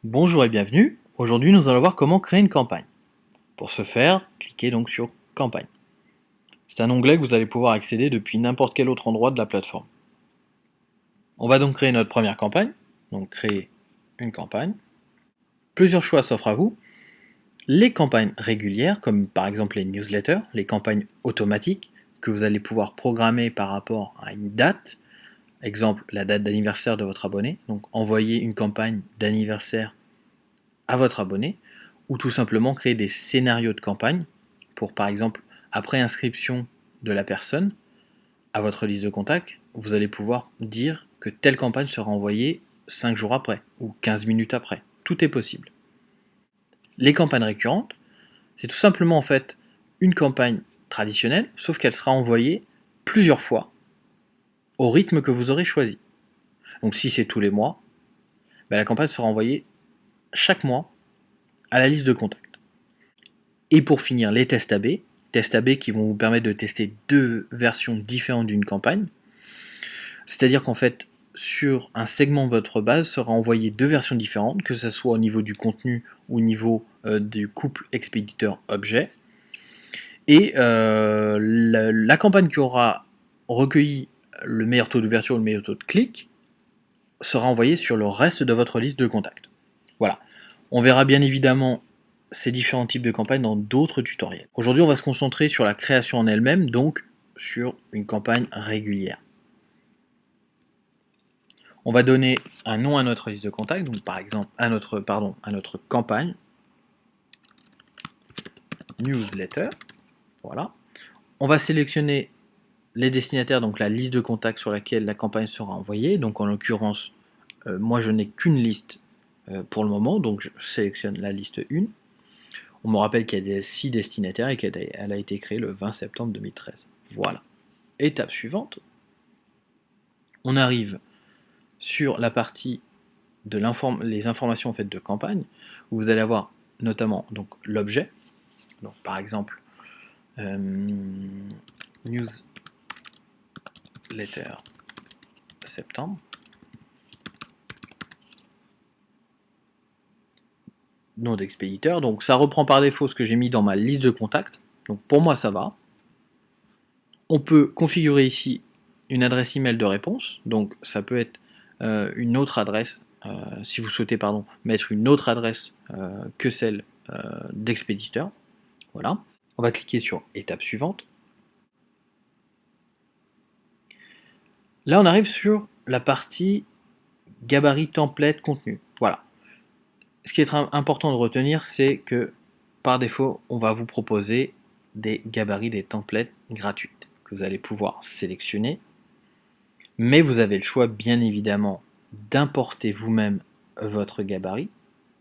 Bonjour et bienvenue. Aujourd'hui, nous allons voir comment créer une campagne. Pour ce faire, cliquez donc sur Campagne. C'est un onglet que vous allez pouvoir accéder depuis n'importe quel autre endroit de la plateforme. On va donc créer notre première campagne. Donc créer une campagne. Plusieurs choix s'offrent à vous. Les campagnes régulières, comme par exemple les newsletters, les campagnes automatiques que vous allez pouvoir programmer par rapport à une date. Exemple, la date d'anniversaire de votre abonné. Donc envoyer une campagne d'anniversaire à votre abonné, ou tout simplement créer des scénarios de campagne pour, par exemple, après inscription de la personne à votre liste de contacts, vous allez pouvoir dire que telle campagne sera envoyée 5 jours après ou 15 minutes après. Tout est possible. Les campagnes récurrentes, c'est tout simplement en fait une campagne traditionnelle, sauf qu'elle sera envoyée plusieurs fois au rythme que vous aurez choisi. Donc si c'est tous les mois, la campagne sera envoyée chaque mois à la liste de contacts. Et pour finir, les tests AB qui vont vous permettre de tester deux versions différentes d'une campagne. C'est-à-dire qu'en fait, sur un segment de votre base sera envoyé deux versions différentes, que ce soit au niveau du contenu ou au niveau du couple expéditeur-objet. Et la campagne qui aura recueilli le meilleur taux d'ouverture ou le meilleur taux de clic sera envoyée sur le reste de votre liste de contacts. Voilà. On verra bien évidemment ces différents types de campagnes dans d'autres tutoriels. Aujourd'hui, on va se concentrer sur la création en elle-même, donc sur une campagne régulière. On va donner un nom à notre liste de contacts, donc par exemple à notre campagne newsletter. Voilà. On va sélectionner les destinataires, donc la liste de contacts sur laquelle la campagne sera envoyée. Donc en l'occurrence, moi je n'ai qu'une liste pour le moment, donc je sélectionne la liste 1. On me rappelle qu'il y a 6 destinataires et qu'elle a été créée le 20 septembre 2013. Voilà. Étape suivante. On arrive sur la partie de les informations en fait de campagne, où vous allez avoir notamment donc l'objet. Donc par exemple newsletter septembre. Nom d'expéditeur, donc ça reprend par défaut ce que j'ai mis dans ma liste de contacts, donc pour moi ça va. On peut configurer ici une adresse email de réponse, donc ça peut être une autre adresse, si vous souhaitez mettre une autre adresse que celle d'expéditeur. Voilà. On va cliquer sur étape suivante. Là on arrive sur la partie gabarit template contenu. Voilà. Ce qui est important de retenir, c'est que par défaut, on va vous proposer des gabarits, des templates gratuites que vous allez pouvoir sélectionner. Mais vous avez le choix, bien évidemment, d'importer vous-même votre gabarit,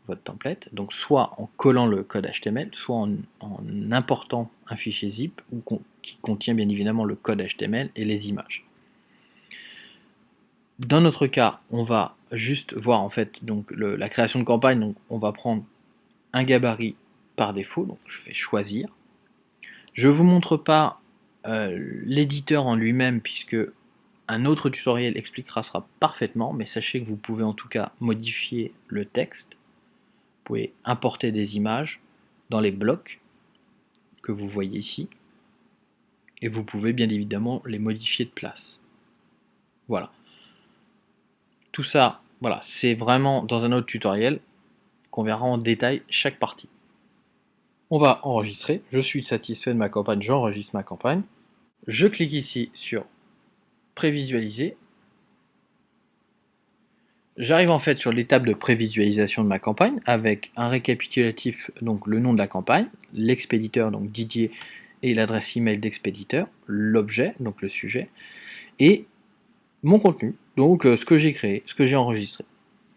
votre template, donc soit en collant le code HTML, soit en important un fichier zip qui contient bien évidemment le code HTML et les images. Dans notre cas, on va juste voir en fait donc la création de campagne, donc on va prendre un gabarit par défaut, donc je vais choisir. Je ne vous montre pas l'éditeur en lui-même puisque un autre tutoriel expliquera ça parfaitement, mais sachez que vous pouvez en tout cas modifier le texte. Vous pouvez importer des images dans les blocs que vous voyez ici, et vous pouvez bien évidemment les modifier de place. Voilà. Tout ça, voilà, c'est vraiment dans un autre tutoriel qu'on verra en détail chaque partie. On va enregistrer. Je suis satisfait de ma campagne, j'enregistre ma campagne. Je clique ici sur prévisualiser. J'arrive en fait sur l'étape de prévisualisation de ma campagne avec un récapitulatif, donc le nom de la campagne, l'expéditeur, donc Didier, et l'adresse email d'expéditeur, l'objet, donc le sujet, et mon contenu, donc ce que j'ai créé, ce que j'ai enregistré.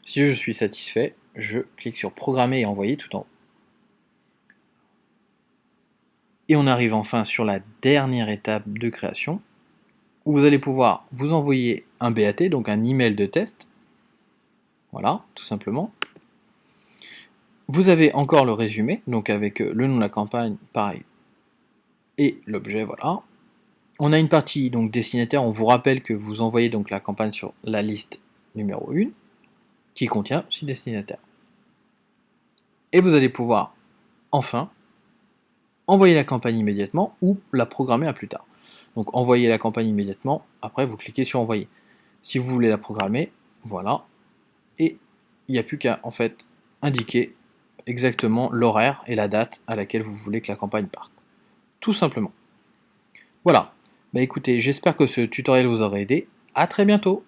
Si je suis satisfait, je clique sur programmer et envoyer tout en haut. Et on arrive enfin sur la dernière étape de création, où vous allez pouvoir vous envoyer un BAT, donc un email de test. Voilà, tout simplement. Vous avez encore le résumé, donc avec le nom de la campagne, pareil, et l'objet, voilà. On a une partie donc destinataire, on vous rappelle que vous envoyez donc la campagne sur la liste numéro 1, qui contient 6 destinataires. Et vous allez pouvoir, enfin, envoyer la campagne immédiatement ou la programmer à plus tard. Donc envoyer la campagne immédiatement, après vous cliquez sur envoyer. Si vous voulez la programmer, voilà, et il n'y a plus qu'à en fait indiquer exactement l'horaire et la date à laquelle vous voulez que la campagne parte. Tout simplement. Voilà. Bah écoutez, j'espère que ce tutoriel vous aura aidé. À très bientôt.